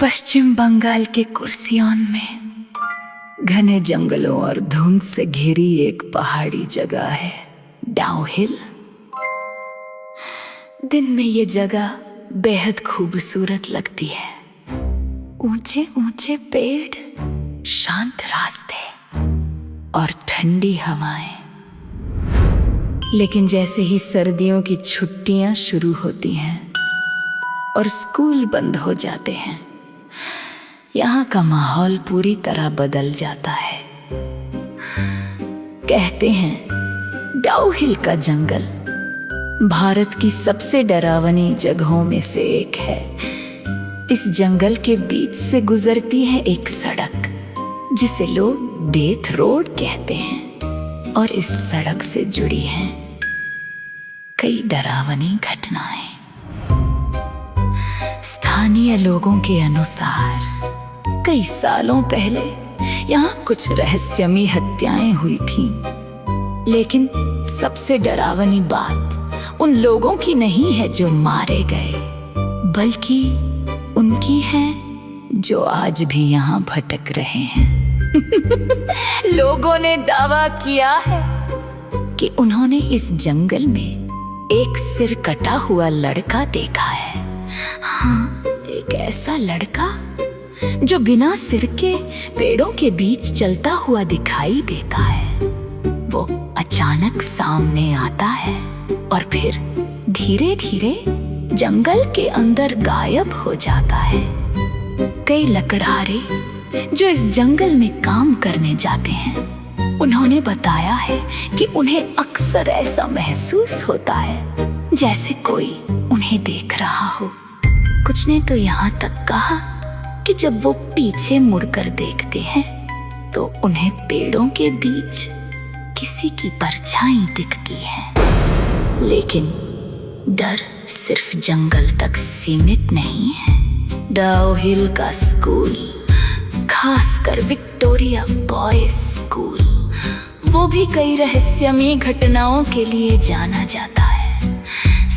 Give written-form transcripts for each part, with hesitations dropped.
पश्चिम बंगाल के कुर्सियों में घने जंगलों और धुंध से घिरी एक पहाड़ी जगह है, डाउहिल। दिन में ये जगह बेहद खूबसूरत लगती है। ऊंचे ऊंचे पेड़, शांत रास्ते और ठंडी हवाएं। लेकिन जैसे ही सर्दियों की छुट्टियां शुरू होती हैं और स्कूल बंद हो जाते हैं, यहाँ का माहौल पूरी तरह बदल जाता है। कहते हैं डाउहिल का जंगल भारत की सबसे डरावनी जगहों में से एक है। इस जंगल के बीच से गुजरती है एक सड़क जिसे लोग डेथ रोड कहते हैं, और इस सड़क से जुड़ी हैं कई डरावनी घटनाएं। स्थानीय लोगों के अनुसार कई सालों पहले यहाँ कुछ रहस्यमयी हत्याएं हुई थीं। लेकिन सबसे डरावनी बात उन लोगों की नहीं है जो मारे गए, बल्कि उनकी है जो आज भी यहाँ भटक रहे हैं। लोगों ने दावा किया है कि उन्होंने इस जंगल में एक सिर कटा हुआ लड़का देखा है। हाँ, एक ऐसा लड़का जो बिना सिर के पेड़ों के बीच चलता हुआ दिखाई देता है। वो अचानक सामने आता है और फिर धीरे धीरे जंगल के अंदर गायब हो जाता है। कई लकड़हारे जो इस जंगल में काम करने जाते हैं, उन्होंने बताया है कि उन्हें अक्सर ऐसा महसूस होता है जैसे कोई उन्हें देख रहा हो। कुछ ने तो यहाँ तक कहा कि जब वो पीछे मुड़कर देखते हैं तो उन्हें पेड़ों के बीच किसी की परछाई दिखती है। लेकिन डर सिर्फ जंगल तक सीमित नहीं है। डाउहिल का स्कूल, खासकर विक्टोरिया बॉयज स्कूल, वो भी कई रहस्यमयी घटनाओं के लिए जाना जाता है।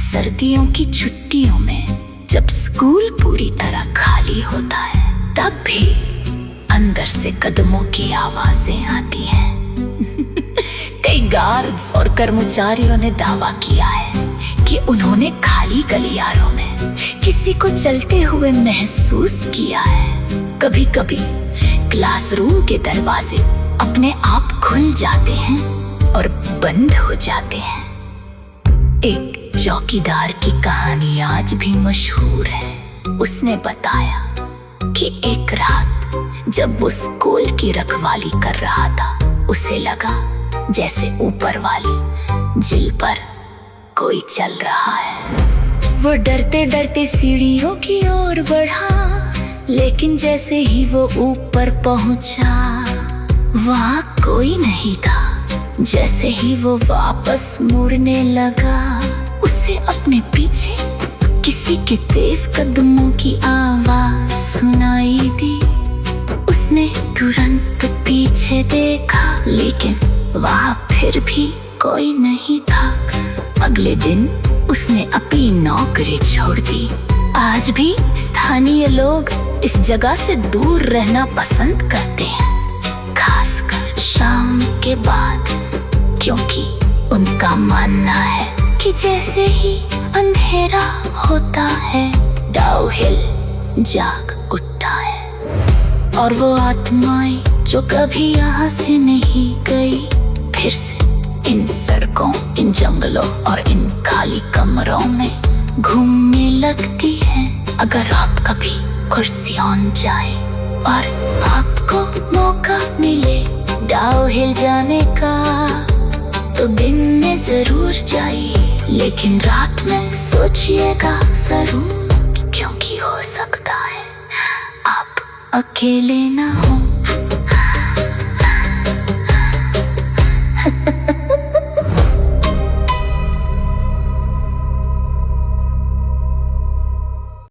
सर्दियों की छुट्टियों में जब स्कूल पूरी तरह खाली होता है, तब भी अंदर से कदमों की आवाजें आती हैं। कई गार्ड्स और कर्मचारियों ने दावा किया है कि उन्होंने खाली गलियारों में किसी को चलते हुए महसूस किया है। कभी कभी क्लासरूम के दरवाजे अपने आप खुल जाते हैं और बंद हो जाते हैं। एक चौकीदार की कहानी आज भी मशहूर है। उसने बताया कि एक रात जब वो स्कूल की रखवाली कर रहा था, उसे लगा जैसे ऊपर वाली झील पर कोई चल रहा है। वो डरते डरते सीढ़ियों की ओर बढ़ा, लेकिन जैसे ही वो ऊपर पहुंचा, वहां कोई नहीं था। जैसे ही वो वापस मुड़ने लगा, उसे अपने पीछे किसी के तेज कदमों की आवाज सुनाई दी। उसने तुरंत पीछे देखा, लेकिन वहां फिर भी कोई नहीं था। अगले दिन उसने अपनी नौकरी छोड़ दी। आज भी स्थानीय लोग इस जगह से दूर रहना पसंद करते हैं, खासकर शाम के बाद, क्योंकि उनका मानना है कि जैसे ही अंधेरा होता है, डाउहिल जाग उठता है और वो आत्माएं जो कभी यहाँ से नहीं गई, फिर से इन सड़कों, इन जंगलों और इन खाली कमरों में घूमने लगती है। अगर आप कभी कुर्सियों जाए और आपको मौका मिले डाउहिल जाने का, तो दिन में जरूर जाइए, लेकिन रात में सोचिएगा जरूर, क्योंकि हो सकता है आप अकेले ना हो।